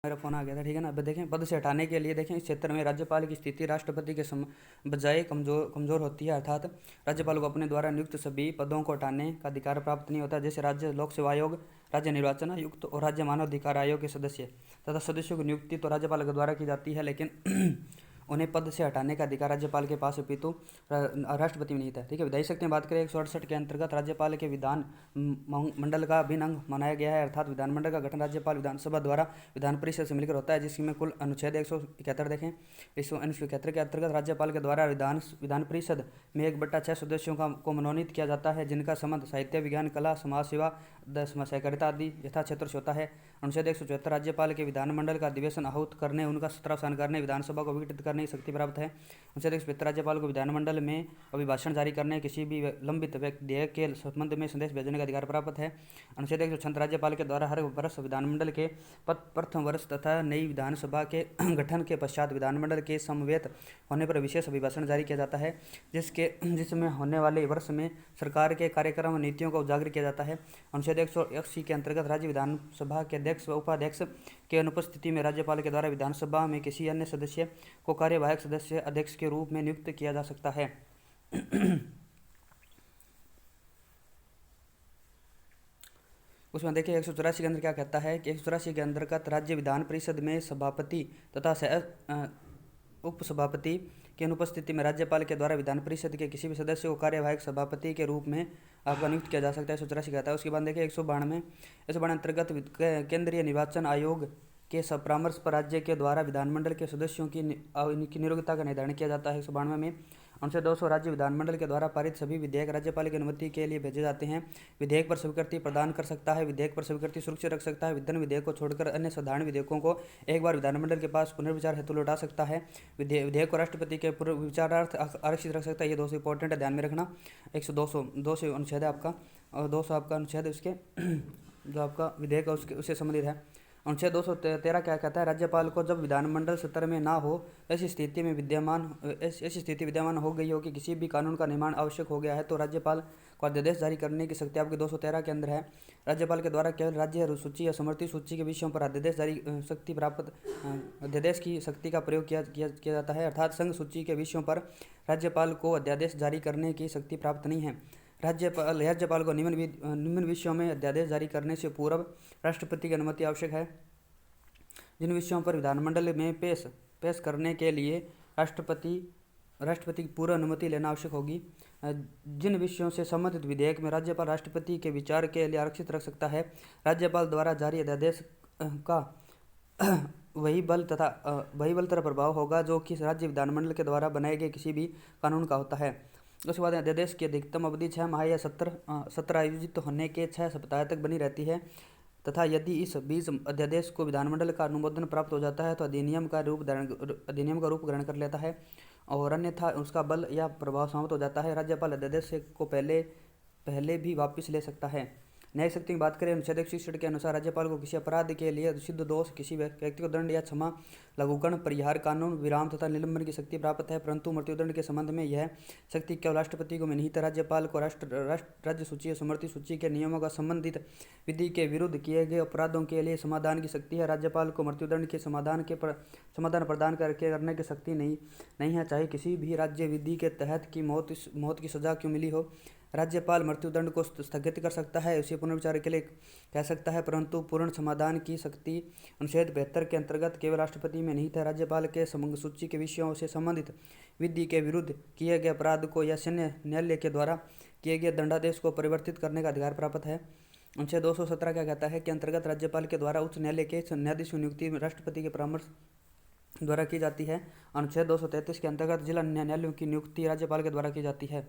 मेरा फ़ोन आ गया था, ठीक है ना। अब देखें, पद से हटाने के लिए देखें, इस क्षेत्र में राज्यपाल की स्थिति राष्ट्रपति के बजाय कमज़ोर कमज़ोर होती है, अर्थात राज्यपाल को अपने द्वारा नियुक्त सभी पदों को हटाने का अधिकार प्राप्त नहीं होता। जैसे राज्य लोक सेवा आयोग, राज्य निर्वाचन आयुक्त और राज्य मानव अधिकार आयोग के सदस्य तथा सदस्यों की नियुक्ति तो राज्यपाल के द्वारा की जाती है, लेकिन उन्हें पद से हटाने का अधिकार राज्यपाल के पास अपितु राष्ट्रपति में नहीं था, ठीक है। विधायी शक्ति में बात करें, 168 के अंतर्गत राज्यपाल के विधान मंडल का अभिन्न अंग माना गया है, अर्थात विधानमंडल का गठन राज्यपाल विधानसभा द्वारा विधान परिषद से मिलकर होता है, जिसमें कुल अनुच्छेद 171 देखें। 171 के अंतर्गत राज्यपाल के द्वारा विधान परिषद में 1/6 सदस्यों को मनोनीत किया जाता है, जिनका संबंध साहित्य, विज्ञान, कला, समाज सेवा, सहकारिता आदि यथा क्षेत्र से होता है। अनुच्छेद 174 राज्यपाल के विधानमंडल का अधिवेशन आहूत करने, उनका सत्रावसान करने, विधानसभा को विघटित करने की शक्ति प्राप्त है। अनुच्छेद 175 राज्यपाल को विधानमंडल में अभिभाषण जारी करने, किसी भी लंबित विधेयक के संबंध में संदेश भेजने का अधिकार प्राप्त है। अनुच्छेद 156 राज्यपाल के द्वारा हर वर्ष विधानमंडल के प्रथम वर्ष तथा नई विधानसभा के गठन के पश्चात विधानमंडल के समवेत होने पर विशेष अभिभाषण जारी किया जाता है, जिसमें होने वाले वर्ष में सरकार के कार्यक्रम और नीतियों को उजागर किया जाता है। अनुच्छेद 180 के अंतर्गत राज्य विधानसभा के अध्यक्ष व उपाध्यक्ष के अनुपस्थिति में राज्यपाल के द्वारा विधानसभा में किसी अन्य सदस्य को कार्यवाहक सदस्य अध्यक्ष के रूप में नियुक्त किया जा सकता है। उसमें देखिए 184 के अंदर क्या कहता है कि 184 के अंतर्गत राज्य विधान परिषद में सभापति तथा उपसभापति की अनुपस्थिति में राज्यपाल के द्वारा विधान परिषद के किसी भी सदस्य को कार्यवाहक सभापति के रूप में आपका नियुक्त किया जा सकता है। 184 कहता है। उसके बाद देखिए 192 अंतर्गत केंद्रीय निर्वाचन आयोग के परामर्श पर राज्य के द्वारा विधानमंडल के सदस्यों की नियोक्ता का निर्धारण किया जाता है। 192 में अनुच्छेद 200 राज्य विधानमंडल के द्वारा पारित सभी विधेयक राज्यपाल की अनुमति के लिए भेजे जाते हैं। विधेयक पर स्वीकृति प्रदान कर सकता है, विधेयक पर स्वीकृति सुरक्षित रख सकता है, विधान विधेयक को छोड़कर अन्य साधारण विधेयकों को एक बार विधानमंडल के पास पुनर्विचार हेतु लौटा सकता है। विधेयक को राष्ट्रपति के पूर्व विचारार्थ आरक्षित रख सकता है। ये 200 इंपॉर्टेंट है, ध्यान में रखना। 200 अनुच्छेद है आपका, और 200 आपका अनुच्छेद उसके जो आपका विधेयक है उससे संबंधित है। अनुच्छेद 213 क्या कहता है, राज्यपाल को जब विधानमंडल सत्र में ना हो ऐसी स्थिति विद्यमान हो गई हो कि किसी भी कानून का निर्माण आवश्यक हो गया है, तो राज्यपाल को अध्यादेश जारी करने की शक्ति आपके 213 के अंदर है। राज्यपाल के द्वारा केवल राज्य सूची या समवर्ती सूची के विषयों पर अध्यादेश जारी शक्ति प्राप्त अध्यादेश की शक्ति का प्रयोग किया जाता है, अर्थात संघ सूची के विषयों पर राज्यपाल को अध्यादेश जारी करने की शक्ति प्राप्त नहीं है। राज्यपाल को निम्न विषयों में अध्यादेश जारी करने से पूर्व राष्ट्रपति की अनुमति आवश्यक है। जिन विषयों पर विधानमंडल में पेश करने के लिए राष्ट्रपति की पूर्व अनुमति लेना आवश्यक होगी, जिन विषयों से संबंधित विधेयक में राज्यपाल राष्ट्रपति के विचार के लिए आरक्षित रख सकता है, राज्यपाल द्वारा जारी अध्यादेश का वही बल तथा प्रभाव होगा जो कि राज्य विधानमंडल के द्वारा बनाए गए किसी भी कानून का होता है। उसके बाद अध्यादेश की अधिकतम अवधि 6 माह या सत्र आयोजित होने के 6 सप्ताह तक बनी रहती है, तथा यदि इस बीच अध्यादेश को विधानमंडल का अनुमोदन प्राप्त हो जाता है तो अधिनियम का रूप ग्रहण कर लेता है, और अन्यथा उसका बल या प्रभाव समाप्त हो जाता है। राज्यपाल अध्यादेश को पहले भी वापस ले सकता है। न्यायिक शक्ति की बात करें, अनुच्छेद 166 के अनुसार राज्यपाल को किसी अपराध के लिए सिद्ध दोष, किसी व्यक्ति को दंड या क्षमा, लघुकरण, परिहार, कानून, विराम तथा निलंबन की शक्ति प्राप्त है, परंतु मृत्युदंड के संबंध में यह शक्ति केवल राष्ट्रपति को नहीं, राज्यपाल को राज्य सूची या समवर्ती सूची के नियमों का संबंधित विधि के विरुद्ध किए गए अपराधों के लिए समाधान की शक्ति है। राज्यपाल को मृत्युदंड के समाधान प्रदान करने की शक्ति नहीं है, चाहे किसी भी राज्य विधि के तहत की मौत की सजा क्यों मिली हो। राज्यपाल मृत्युदंड को स्थगित कर सकता है, उसे पुनर्विचार के लिए कह सकता है, परंतु पूर्ण समाधान की शक्ति अनुच्छेद 72 के अंतर्गत केवल राष्ट्रपति में नहीं था। राज्यपाल के सूची के विषयों से संबंधित विधि के विरुद्ध किए गए अपराध को या सैन्य न्यायालय के द्वारा किए गए दंडादेश को परिवर्तित करने का अधिकार प्राप्त है। अनुच्छेद 217 क्या कहता है कि अंतर्गत राज्यपाल के द्वारा उच्च न्यायालय के न्यायाधीश की नियुक्ति राष्ट्रपति के परामर्श द्वारा की जाती है। अनुच्छेद 233 के अंतर्गत जिला न्यायालयों की नियुक्ति राज्यपाल के द्वारा की जाती है।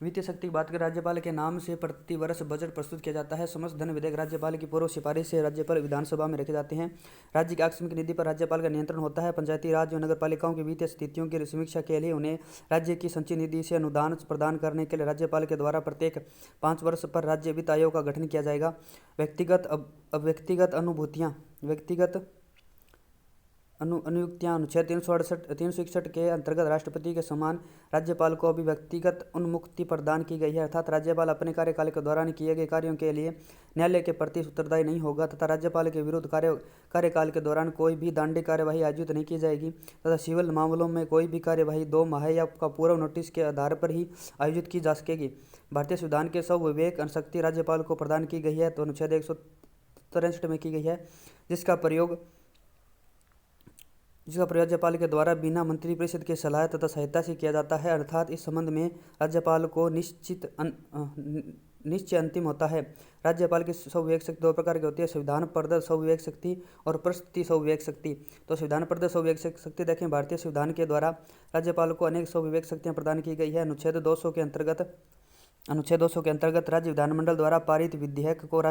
वित्तीय शक्ति की बात करें, राज्यपाल के नाम से प्रति वर्ष बजट प्रस्तुत किया जाता है। समस्त धन विधेयक राज्यपाल की पूर्व सिफारिश से राज्यपाल विधानसभा में रखे जाते हैं। राज्य की आकस्मिक निधि पर राज्यपाल का नियंत्रण होता है। पंचायती राज और नगर पालिकाओं की वित्तीय स्थितियों की समीक्षा के लिए उन्हें राज्य की संचित निधि से अनुदान प्रदान करने के लिए राज्यपाल के द्वारा प्रत्येक 5 वर्ष पर राज्य वित्त आयोग का गठन किया जाएगा। व्यक्तिगत अनुयुक्तियाँ अनुच्छेद 361 के अंतर्गत राष्ट्रपति के समान राज्यपाल को भी व्यक्तिगत उन्मुक्ति प्रदान की गई है, अर्थात राज्यपाल अपने कार्यकाल के दौरान किए गए कार्यों के लिए न्यायालय के प्रति उत्तरदायी नहीं होगा तथा राज्यपाल के विरुद्ध कार्यकाल के दौरान कोई भी दंडिक कार्यवाही आयोजित नहीं की जाएगी तथा सिविल मामलों में कोई भी कार्यवाही 2 माह या का पूर्व नोटिस के आधार पर ही आयोजित की जा सकेगी। भारतीय संविधान के सब विवेक शक्ति राज्यपाल को प्रदान की गई है तो अनुच्छेद 163 में की गई है, जिसका प्रयोग राज्यपाल के द्वारा बिना मंत्रिपरिषद के सलाह तथा सहायता से किया जाता है, अर्थात इस संबंध में राज्यपाल को निश्चय अंतिम होता है। राज्यपाल की स्वविवेक शक्ति 2 प्रकार की होती है, संविधान प्रदत्त स्वविवेक शक्ति और परिस्थिति स्वविवेक शक्ति। तो संविधान प्रदत्त स्वविवेक शक्ति देखें, भारतीय संविधान के द्वारा राज्यपाल को अनेक स्वविवेक शक्तियाँ प्रदान की गई है। अनुच्छेद 200 के अंतर्गत राज्य विधानमंडल द्वारा पारित विधेयक को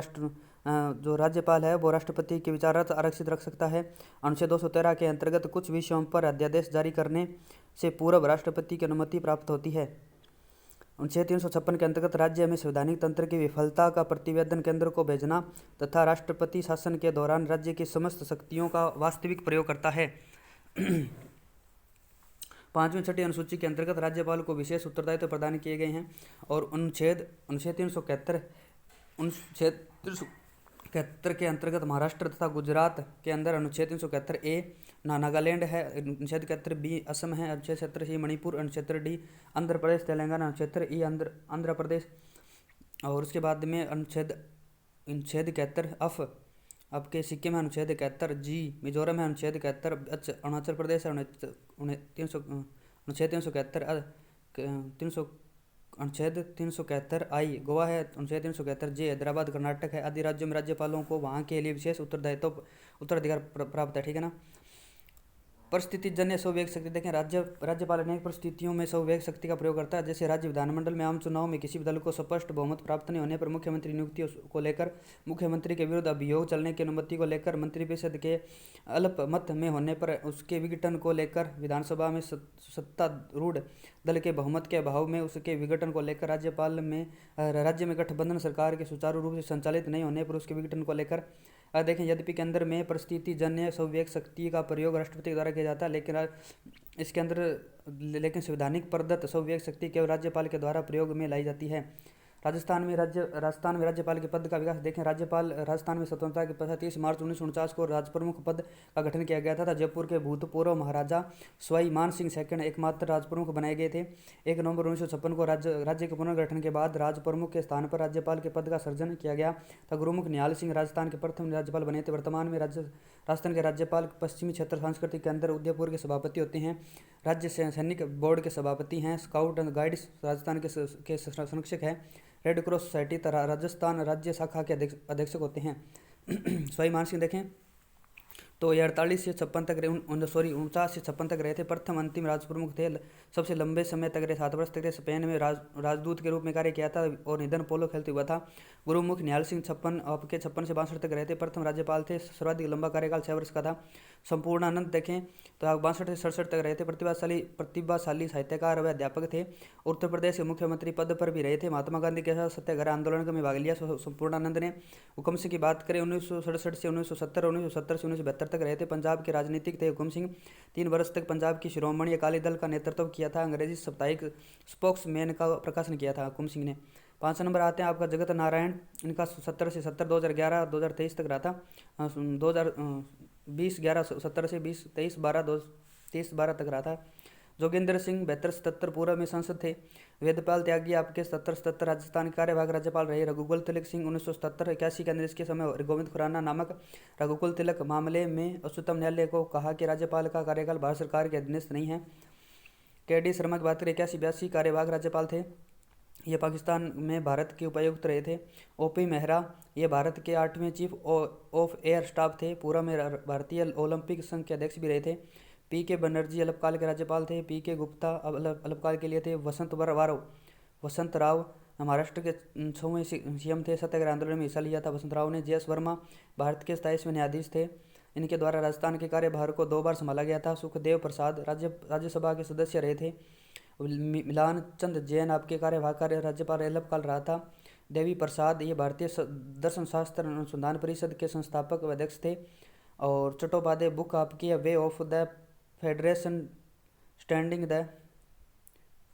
जो राज्यपाल है वो राष्ट्रपति के विचारार्थ आरक्षित रख सकता है। अनुच्छेद 213 के अंतर्गत कुछ विषयों पर अध्यादेश जारी करने से पूर्व राष्ट्रपति की अनुमति प्राप्त होती है। अनुच्छेद 356 के अंतर्गत राज्य में संवैधानिक तंत्र की विफलता का प्रतिवेदन केंद्र को भेजना तथा राष्ट्रपति शासन के दौरान राज्य की समस्त शक्तियों का वास्तविक प्रयोग करता है। 5वीं छठी अनुसूची के अंतर्गत राज्यपाल को विशेष उत्तरदायित्व प्रदान किए गए हैं और अनुच्छेद 371 के अंतर्गत महाराष्ट्र तथा गुजरात के अंदर अनुच्छेद 371A नागालैंड है, अनुच्छेद 71B असम है, अनुच्छेद 70C मणिपुर, अनुच्छेद 70D आंध्र प्रदेश तेलंगाना, अनुच्छेद 70E आंध्र प्रदेश और उसके बाद में अनुच्छेद 71F आपके सिक्किम है, अनुच्छेद 71G मिजोरम है, अनुच्छेद 71H अरुणाचल प्रदेश है, अनुच्छेद 371I गोवा है, अनुच्छेद 371J हैदराबाद कर्नाटक है आदि राज्यों में राज्यपालों को वहाँ के लिए विशेष उत्तराधिकार प्राप्त है। ठीक है ना। परिस्थिति जन्य स्वविवेक शक्ति देखें, राज्यपाल अनेक परिस्थितियों में स्वविवेक शक्ति का प्रयोग करता है। जैसे राज्य विधानमंडल में आम चुनाव में किसी भी दल को स्पष्ट बहुमत प्राप्त नहीं होने पर मुख्यमंत्री नियुक्ति को लेकर, मुख्यमंत्री के विरुद्ध अभियोग चलने की अनुमति को लेकर, मंत्रिपरिषद के अल्पमत में होने पर उसके विघटन को लेकर, विधानसभा में सत्तारूढ़ दल के बहुमत के अभाव में उसके विघटन को लेकर, राज्य में गठबंधन सरकार के सुचारू रूप से संचालित नहीं होने पर उसके विघटन को लेकर। देखें, यद्यपि केंद्र में परिस्थिति जन्य स्वविवेक शक्ति का प्रयोग राष्ट्रपति के द्वारा किया जाता है, लेकिन संवैधानिक प्रदत्त स्वविवेक शक्ति केवल राज्यपाल के द्वारा प्रयोग में लाई जाती है। राजस्थान में राज्यपाल के पद का विकास देखें, राजस्थान में स्वतंत्रता के पश्चात 30 मार्च 1949 को राजप्रमुख पद का गठन किया गया था। जयपुर के भूतपूर्व महाराजा सवाई मान सिंह सेकंड एकमात्र राजप्रमुख बनाए गए थे। 1 नवंबर 1956 को राज्य के पुनर्गठन के बाद राजप्रमुख के स्थान पर राज्यपाल के पद का सृजन किया गया था। गुरुमुख निहाल सिंह राजस्थान के प्रथम राज्यपाल बने थे। वर्तमान में राजस्थान के राज्यपाल पश्चिमी क्षेत्र सांस्कृतिक केंद्र उदयपुर के सभापति होते हैं। राज्य सैनिक बोर्ड के सभापति हैं। स्काउट एंड गाइड्स राजस्थान के संरक्षक हैं। रेड क्रॉस सोसाइटी राजस्थान राज्य शाखा के अध्यक्षक होते हैं। सवाई मान सिंह देखें तो ये 48 से 56 तक 49 से 56 तक रहे थे। प्रथम अंतिम राजप्रमुख थे। सबसे लंबे समय तक रहे, 7 वर्ष तक रहे। स्पेन में राजदूत के रूप में कार्य किया था और निधन पोलो खेलते हुआ था। गुरुमुख निहाल सिंह 56 से 62 तक रहे थे। प्रथम राज्यपाल थे। सर्वाधिक लंबा कार्यकाल 6 वर्ष का था। संपूर्णानंद देखें तो 62 से 67 तक रहे थे। प्रतिभाशाली साहित्यकार व अध्यापक थे। उत्तर प्रदेश के मुख्यमंत्री पद पर भी रहे थे। महात्मा गांधी के साथ सत्याग्रह आंदोलन में भाग लिया संपूर्णानंद ने। हुकुम सिंह की बात करें 1967 से 1970 और 1970 से 1972 तक रहे थे। पंजाब के राजनीतिक थे हुकुम सिंह। 3 वर्ष तक पंजाब की शिरोमणि अकाली दल का नेतृत्व किया था। अंग्रेजी साप्ताहिक स्पोक्समैन का प्रकाशन किया था हुकुम सिंह ने। 5 नंबर आते हैं आपका जगत नारायण। इनका 70 से 70 2011 2023 तक रहा था। 2011-17 से 23-12 तक रहा था। जोगेंद्र सिंह 72 से 77 पूर्व में सांसद थे। वेदपाल त्यागी आपके 77 राजस्थान के कार्यवाहक राज्यपाल रहे। रघुकुल तिलक सिंह 1977-81 के अंदर इसके समय गोविंद खुराना नामक रघुकुल तिलक मामले में उच्चतम न्यायालय को कहा कि राज्यपाल का कार्यकाल भारत सरकार के अधीनस्थ नहीं है। के.डी. शर्मा की बात करें 81-82 कार्यवाहक राज्यपाल थे। ये पाकिस्तान में भारत के उपायुक्त रहे थे। O.P. मेहरा ये भारत के 8वें चीफ ऑफ एयर स्टाफ थे। पूर्व में भारतीय ओलंपिक संघ के अध्यक्ष भी रहे थे। P.K. बनर्जी अल्पकाल के राज्यपाल थे। P.K. गुप्ता अल्पकाल के लिए थे। वसंत राव महाराष्ट्र के 6वें सीएम थे। सत्याग्रह आंदोलन में हिस्सा लिया था वसंत राव ने। J.S. वर्मा भारत के 27वें न्यायाधीश थे। इनके द्वारा राजस्थान के कार्यभार को 2 बार संभाला गया था। सुखदेव प्रसाद राज्यसभा के सदस्य रहे थे। मिलान चंद जैन आपके कार्यवाहक राज्यपाल अल्पकाल रहा था। देवी प्रसाद ये भारतीय दर्शन शास्त्र अनुसंधान परिषद के संस्थापक व अध्यक्ष थे। और चट्टोपाध्याय बुक आपकी है way of the federation standing the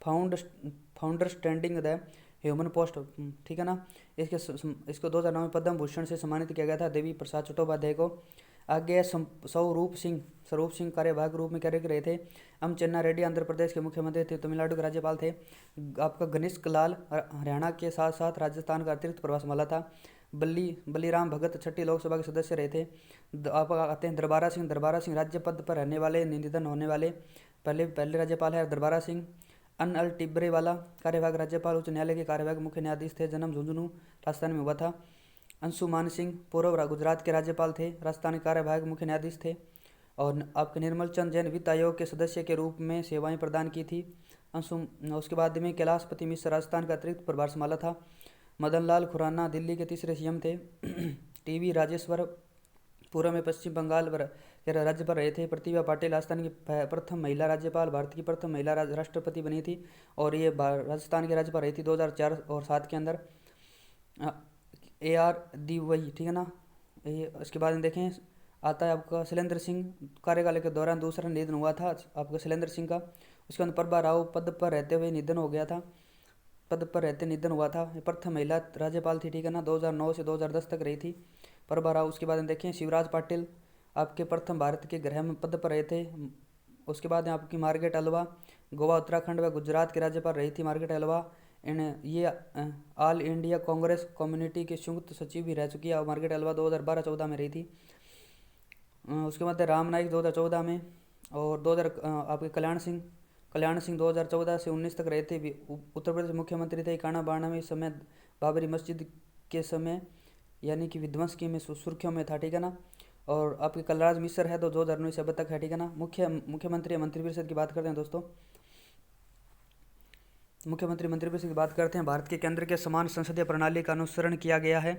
founder standing the human post, ठीक है ना। इसको 2009 में पद्म भूषण से सम्मानित किया गया था देवी प्रसाद चट्टोपाध्याय को। आगे स्वरूप सिंह कार्यवाहक रूप में कार्य कर रहे थे। एम चन्ना रेड्डी आंध्र प्रदेश के मुख्यमंत्री थे। तमिलनाडु के राज्यपाल थे। आपका घनिष्ठ लाल हरियाणा के साथ साथ राजस्थान का अतिरिक्त प्रभार संभाला था। बलीराम भगत छठी लोकसभा के सदस्य रहे थे। आप आते हैं दरबारा सिंह राज्य पद पर रहने वाले निधन होने वाले पहले राज्यपाल है दरबारा सिंह। अनअल टिब्रेवाला कार्यवाहक राज्यपाल उच्च न्यायालय के कार्यवाहक मुख्य न्यायाधीश थे। जन्म झुंझुनू राजस्थान में हुआ था। अंशुमान सिंह पूर्व गुजरात के राज्यपाल थे। राजस्थान के कार्यवाहक मुख्य न्यायाधीश थे। और आपके निर्मल चंद जैन वित्त आयोग के सदस्य के रूप में सेवाएं प्रदान की थी। उसके बाद में कैलाशपति मिश्र राजस्थान का अतिरिक्त प्रभार संभाला था। मदन लाल खुराना दिल्ली के तीसरे सीएम थे। टीवी राजेश्वर पूर्व में पश्चिम बंगाल के राज्य पर रहे थे। प्रतिभा पाटिल राजस्थान की प्रथम महिला राज्यपाल, भारत की प्रथम महिला राष्ट्रपति बनी थी और ये राजस्थान के राज्यपाल रही थी 2004 और 2007 के अंदर। AR वही, ठीक है ना। ये इसके बाद में देखें आता है आपका शैलेंद्र सिंह कार्यकाल के दौरान दूसरा निधन हुआ था आपका शैलेंद्र सिंह का। उसके बाद प्रभा राव पद पर रहते हुए निधन हो गया था। पद पर रहते निधन हुआ था। प्रथम महिला राज्यपाल थी, ठीक है ना। 2009 से 2010 तक रही थी प्रभा राव। उसके बाद देखें शिवराज पाटिल आपके प्रथम भारत के गृह में पद पर रहे थे। उसके बाद आपकी मार्गरेट अल्वा गोवा उत्तराखंड व गुजरात के राज्यपाल रही थी मार्गरेट अल्वा। ये ऑल इंडिया कांग्रेस कम्युनिटी के संयुक्त सचिव भी रह चुकी है मार्गरेट अल्वा 2012-14 में रही थी। उसके बाद राम नाईक 2014 में और 2000 आपके कल्याण सिंह 2014 से 19 तक रहे थे। उत्तर प्रदेश मुख्यमंत्री थे। काना बाना में समय बाबरी मस्जिद के समय यानी कि विध्वंस की में सुर्खियों में था, ठीक है ना। और आपके कलराज मिश्र है तो 2019 से अब तक है, ठीक है ना। मुख्यमंत्री मंत्रिपरिषद की बात करते हैं दोस्तों। मुख्यमंत्री मंत्रिपरिषद की बात करते हैं। भारत के केंद्र के समान संसदीय प्रणाली का अनुसरण किया गया है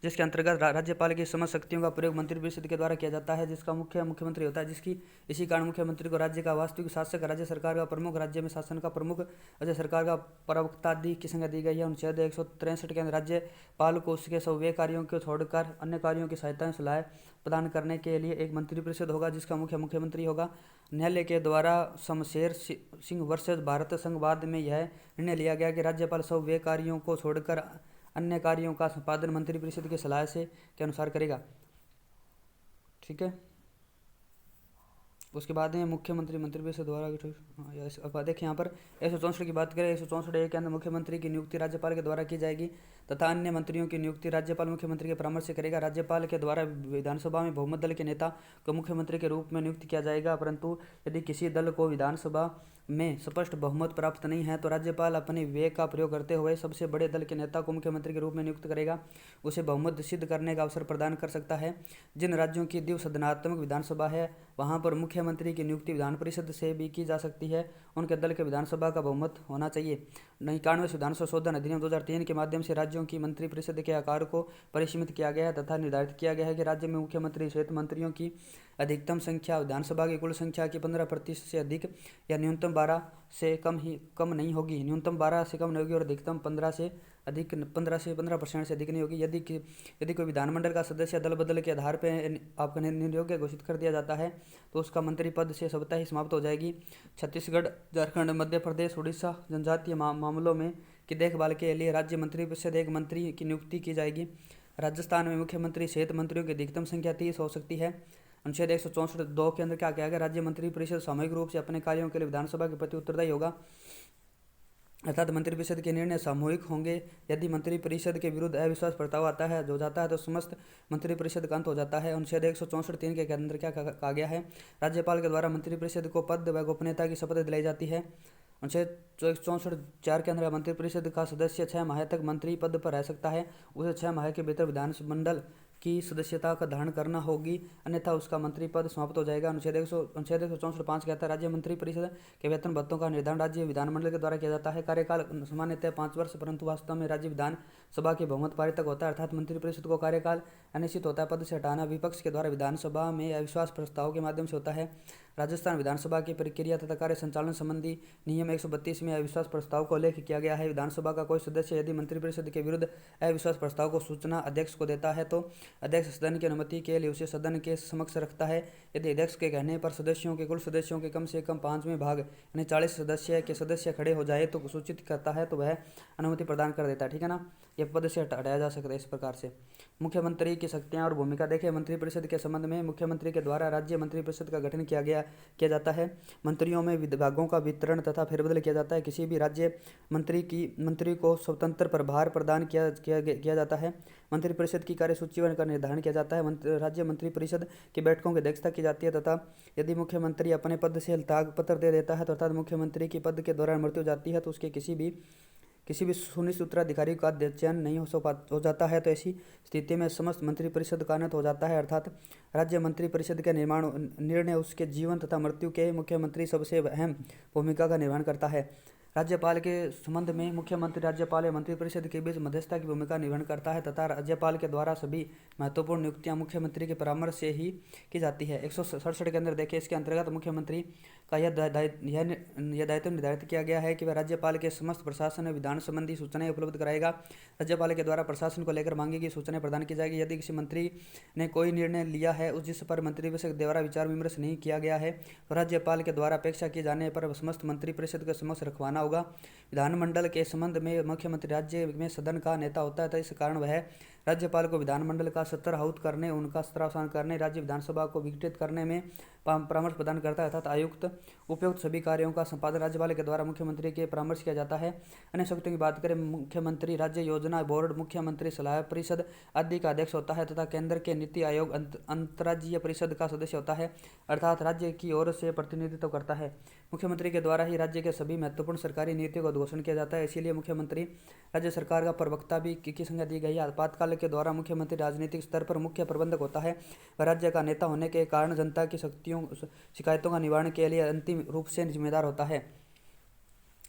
जिसके अंतर्गत राज्यपाल की समस्त शक्तियों का प्रयोग मंत्रिपरिषद के द्वारा किया जाता है जिसका मुख्यमंत्री होता है। इसी कारण मुख्यमंत्री को राज्य का वास्तविक शासक, राज्य सरकार का प्रमुख, राज्य में शासन का प्रमुख, राज्य सरकार का प्रवक्ता आदि की संज्ञा दी गई है। अनुच्छेद 163 के अंदर राज्यपाल को उसके स्वयं कार्यों को छोड़कर अन्य कार्यों की सहायता सलाह प्रदान करने के लिए एक मंत्रिपरिषद होगा जिसका मुख्यमंत्री होगा। न्यायालय के द्वारा शमशेर सिंह वर्सेस भारत संघवाद में यह निर्णय लिया गया कि राज्यपाल स्वयं कार्यों को छोड़कर अन्य कार्यों का संपादन मंत्रिपरिषद की सलाह से के अनुसार करेगा, ठीक है। उसके बाद में मुख्यमंत्री मंत्रिपरिषद द्वारा अब देखिए यहाँ पर 164 की बात करें। 164 के अंदर मुख्यमंत्री की नियुक्ति राज्यपाल के द्वारा की जाएगी तथा अन्य मंत्रियों की नियुक्ति राज्यपाल मुख्यमंत्री के परामर्श से करेगा। राज्यपाल के द्वारा विधानसभा में बहुमत दल के नेता को मुख्यमंत्री के रूप में नियुक्त किया जाएगा, परंतु यदि किसी दल को विधानसभा में स्पष्ट बहुमत प्राप्त नहीं है तो राज्यपाल अपने व्यय का प्रयोग करते हुए सबसे बड़े दल के नेता को मुख्यमंत्री के रूप में नियुक्त करेगा। उसे बहुमत सिद्ध करने का अवसर प्रदान कर सकता है। जिन राज्यों की द्विसदनात्मक विधानसभा है वहां पर मुख्यमंत्री की नियुक्ति विधान परिषद से भी की जा सकती है। उनके दल के विधानसभा का बहुमत होना चाहिए। 91 विधान संशोधन अधिनियम 2003 के माध्यम से राज्यों की मंत्रिपरिषद के आकार को परिसीमित किया गया है तथा निर्धारित किया गया है कि राज्य में मुख्यमंत्री सहित मंत्रियों की अधिकतम संख्या विधानसभा की कुल संख्या की 15% से अधिक या न्यूनतम 12 से कम नहीं होगी। न्यूनतम 12 से कम नहीं होगी और अधिकतम 15 से 15% से अधिक नहीं होगी। यदि कोई विधानमंडल का सदस्य दल बदल के आधार पर आपका निर्योग्य घोषित कर दिया जाता है तो उसका मंत्री पद से स्वतः ही समाप्त हो जाएगी। छत्तीसगढ़, झारखंड, मध्य प्रदेश, उड़ीसा जनजातीय मामलों में की देखभाल के लिए राज्य मंत्रिपरिषद एक मंत्री की नियुक्ति की जाएगी। राजस्थान में मुख्यमंत्री सहित मंत्रियों की अधिकतम संख्या 30 हो सकती है। अनुच्छेद 164(2) के अंदर क्या किया गया? राज्य मंत्रिपरिषद सामूहिक रूप से अपने कार्यों के लिए विधानसभा के प्रति उत्तरदायी होगा, अर्थात मंत्रिपरिषद के निर्णय सामूहिक होंगे। यदि मंत्रिपरिषद के विरुद्ध अविश्वास प्रस्ताव आता है जो जाता है तो समस्त मंत्रिपरिषद का अंत हो जाता है। अनुच्छेद 164(3) के अंदर क्या कहा गया है? राज्यपाल के द्वारा मंत्रिपरिषद को पद व गोपनीयता की शपथ दिलाई जाती है। अनुच्छेद 164(4) के अंदर मंत्रिपरिषद का सदस्य 6 माह तक मंत्री पद पर रह सकता है। उसे 6 माह के भीतर विधानमंडल की सदस्यता का धारण करना होगी, अन्यथा उसका मंत्री पद समाप्त हो जाएगा। अनुच्छेद 164(5) कहता है राज्य मंत्रिपरिषद के वेतन भत्तों का निर्धारण राज्य विधानमंडल के द्वारा किया जाता है। कार्यकाल सामान्यतः 5 वर्ष परंतु वास्तव में राज्य विधानसभा के बहुमत पारित तक होता है, अर्थात मंत्रिपरिषद को कार्यकाल अनिश्चित होता है। पद से हटाना विपक्ष के द्वारा विधानसभा में अविश्वास प्रस्ताव के माध्यम से होता है। राजस्थान विधानसभा की प्रक्रिया तथा कार्य संचालन संबंधी नियम 132 में अविश्वास प्रस्ताव का उल्लेख किया गया है। विधानसभा का कोई सदस्य यदि मंत्रिपरिषद के विरुद्ध अविश्वास प्रस्ताव को सूचना अध्यक्ष को देता है तो अध्यक्ष सदन की अनुमति के लिए उसे सदन के समक्ष रखता है। यदि अध्यक्ष के कहने पर सदस्यों के कुल सदस्यों के कम से कम 5वें भाग यानी 40 सदस्य के सदस्य खड़े हो जाए तो सूचित करता है तो वह अनुमति प्रदान कर देता है, ठीक है ना। यह पद से हटाया जा सकता है इस प्रकार से। मुख्यमंत्री की शक्तियां और भूमिका देखिए। मंत्रिपरिषद के संबंध में मुख्यमंत्री के द्वारा राज्य मंत्रिपरिषद का गठन किया जाता है। मंत्रियों में विभागों का वितरण तथा फेरबदल किया जाता है। किसी भी राज्य मंत्री को स्वतंत्र प्रभार प्रदान किया जाता है। मंत्रिपरिषद की कार्यसूची का निर्धारण किया जाता है। राज्य मंत्रिपरिषद की बैठकों की अध्यक्षता की जाती है तथा यदि मुख्यमंत्री अपने पद से त्याग पत्र दे देता है तो अर्थात मुख्यमंत्री की पद के दौरान मृत्यु हो जाती है तो उसके किसी भी सुनिश्चित उत्तराधिकारी का चयन नहीं हो जाता है, तो ऐसी स्थिति में समस्त मंत्रिपरिषद का अनंत हो जाता है। अर्थात राज्य मंत्रिपरिषद के निर्णय उसके जीवन तथा मृत्यु के मुख्यमंत्री सबसे अहम भूमिका का निर्वहन करता है। राज्यपाल के संबंध में मुख्यमंत्री राज्यपाल या मंत्रिपरिषद के बीच मध्यस्थता की भूमिका निर्वहन करता है तथा राज्यपाल के द्वारा सभी महत्वपूर्ण नियुक्तियां मुख्यमंत्री के परामर्श से ही की जाती है। 167 के अंदर देखिए, इसके अंतर्गत मुख्यमंत्री का यह दायित्व निर्धारित किया गया है कि वह राज्यपाल के समस्त प्रशासन विधान संबंधी सूचनाएं उपलब्ध कराएगा। राज्यपाल के द्वारा प्रशासन को लेकर मांगी गई सूचनाएं प्रदान की जाएगी। यदि किसी मंत्री ने कोई निर्णय लिया है जिस पर मंत्रिपरिषद द्वारा विचार विमर्श नहीं किया गया है तो राज्यपाल के द्वारा अपेक्षा किए जाने पर समस्त मंत्रिपरिषद के समक्ष रखवाना होगा। विधानमंडल के संबंध में मुख्यमंत्री राज्य में सदन का नेता होता है, तो इस कारण वह राज्यपाल को विधानमंडल का सत्र आहूत करने, उनका सत्रावसान करने, राज्य विधानसभा को विघटित करने में परामर्श प्रदान करता है अर्थात उपयुक्त सभी कार्यों का संपादन राज्यपाल के द्वारा मुख्यमंत्री के परामर्श किया जाता है। अन्य शक्तियों की बात करें, मुख्यमंत्री राज्य योजना बोर्ड, मुख्यमंत्री सलाह परिषद आदि का अध्यक्ष होता है तथा केंद्र के नीति आयोग अंतर्राज्यीय परिषद का सदस्य होता है अर्थात राज्य की ओर से प्रतिनिधित्व करता है। मुख्यमंत्री के द्वारा ही राज्य के सभी महत्वपूर्ण सरकारी नीतियों का उद्घोषण किया जाता है, इसीलिए मुख्यमंत्री राज्य सरकार का प्रवक्ता भी की संज्ञा दी गई है। आपातकाल के दौरान मुख्यमंत्री राजनीतिक स्तर पर मुख्य प्रबंधक होता है। वह राज्य का नेता होने के कारण जनता की शिकायतों का निवारण के लिए अंतिम रूप से जिम्मेदार होता है।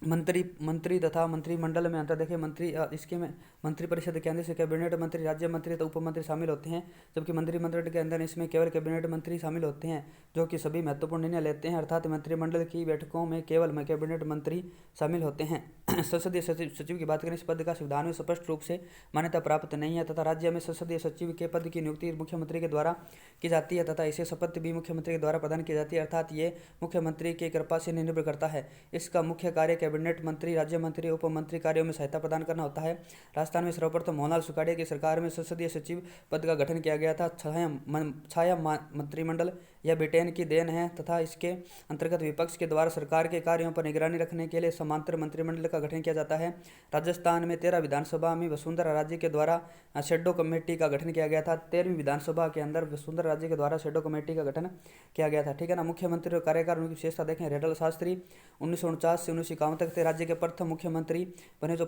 मंत्री तथा मंत्रिमंडल में अंतर देखिए। इसके में मंत्रिपरिषद के अंदर से कैबिनेट मंत्री, राज्य मंत्री तथा उप मंत्री शामिल होते हैं, जबकि मंत्रिमंडल के अंदर इसमें केवल कैबिनेट मंत्री शामिल होते हैं जो कि सभी महत्वपूर्ण निर्णय लेते हैं अर्थात मंत्रिमंडल की बैठकों में केवल कैबिनेट मंत्री शामिल होते हैं। संसदीय सचिव की बात करें, इस पद का संविधान में स्पष्ट रूप से मान्यता प्राप्त नहीं है तथा राज्य में संसदीय सचिव के पद की नियुक्ति मुख्यमंत्री के द्वारा की जाती है तथा इसे शपथ भी मुख्यमंत्री के द्वारा प्रदान की जाती है अर्थात ये मुख्यमंत्री की कृपा से निर्भर करता है। इसका मुख्य कार्य कैबिनेट मंत्री, राज्य मंत्री, उप मंत्री कार्यों में सहायता प्रदान करना होता है। राजस्थान में सर्वप्रथम मोहनलाल सुखाड़िया की सरकार में संसदीय सचिव पद का गठन किया गया था। छाया मंत्रिमंडल यह ब्रिटेन की देन है तथा इसके अंतर्गत विपक्ष के द्वारा सरकार के कार्यों पर निगरानी रखने के लिए समांतर मंत्रिमंडल का गठन किया जाता है। राजस्थान में 13 विधानसभा में वसुंधरा राज्य के द्वारा शेडो कमेटी का गठन किया गया था। 13वीं विधानसभा के अंदर वसुंधरा राज्य के द्वारा शेडो कमेटी का गठन किया गया था, ठीक है ना। मुख्यमंत्री कार्यकाल उनकी विशेषता देखें। रेडल शास्त्री 1949 से 1951 तक थे राज्य के प्रथम मुख्यमंत्री बने, जो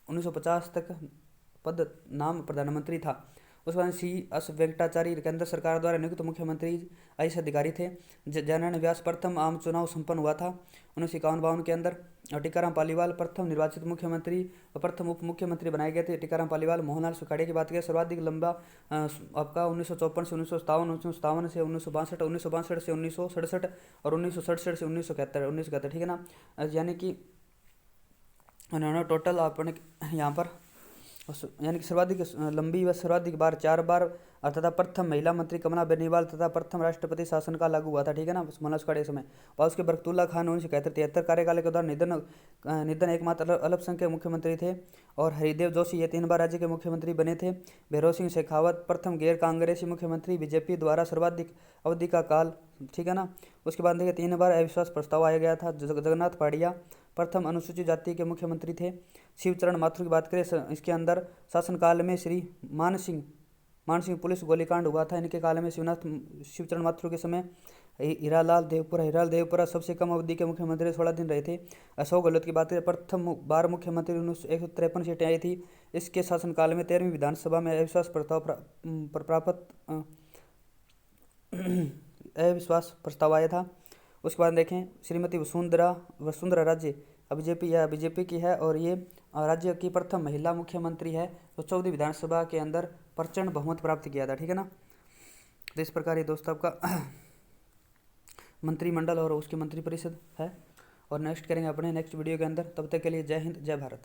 1950 तक पद नाम प्रधानमंत्री था। उसके बाद CS वेंकटाचार्य केंद्र सरकार द्वारा नियुक्त मुख्यमंत्री IAS अधिकारी थे। जनगणना व्यास प्रथम आम चुनाव संपन्न हुआ था 1951-52 के अंदर। टीकाराम पालीवाल प्रथम निर्वाचित मुख्यमंत्री और प्रथम उप मुख्यमंत्री बनाए गए थे। टीकाराम पालीवाल। मोहनलाल सुखाड़िया की बात करें, सर्वाधिक लंबा आपका 1954 से 1957, 1957 से 1962, 1962 से 1967 और 1967 से 1971, ठीक है ना। यानी कि उन्होंने टोटल अपने यहाँ पर यानी कि सर्वाधिक लंबी व सर्वाधिक बार 4 बार तथा प्रथम महिला मंत्री कमला बेनीवाल तथा प्रथम राष्ट्रपति शासन काल लागू हुआ था, ठीक है ना, मोहनलाल सुखाड़िया समय। और उसके बरकतुल्ला खान 1973 कार्यकाल के दौरान निधन एकमात्र अल्पसंख्यक मुख्यमंत्री थे। और हरिदेव जोशी ये 3 बार राज्य के मुख्यमंत्री बने थे। भैरों सिंह शेखावत प्रथम गैर कांग्रेसी मुख्यमंत्री, बीजेपी द्वारा सर्वाधिक अवधि का काल, ठीक है ना। उसके बाद देखिए 3 बार अविश्वास प्रस्ताव आया गया था। जगन्नाथ पाड़िया प्रथम अनुसूचित जाति के मुख्यमंत्री थे। शिवचरण माथुर की बात करें, इसके अंदर शासनकाल में श्री मान सिंह पुलिस गोलीकांड हुआ था। इनके काल में शिवचरण माथुर के समय हीरालाल देवपुरा सबसे कम अवधि के मुख्यमंत्री 16 दिन रहे थे। अशोक गहलोत की बात करें, प्रथम बार मुख्यमंत्री 153 सीटें आई थी। इसके शासनकाल में 13वीं विधानसभा में अविश्वास प्रस्ताव आया था। उसके बाद देखें श्रीमती वसुंधरा राज्य बीजेपी की है और ये राज्य की प्रथम महिला मुख्यमंत्री है, तो 14वीं विधानसभा के अंदर प्रचंड बहुमत प्राप्त किया था, ठीक है ना। तो इस प्रकार ये दोस्तों आपका मंत्रिमंडल और उसकी मंत्रिपरिषद है। और नेक्स्ट करेंगे अपने नेक्स्ट वीडियो के अंदर। तब तक के लिए जय हिंद, जय भारत।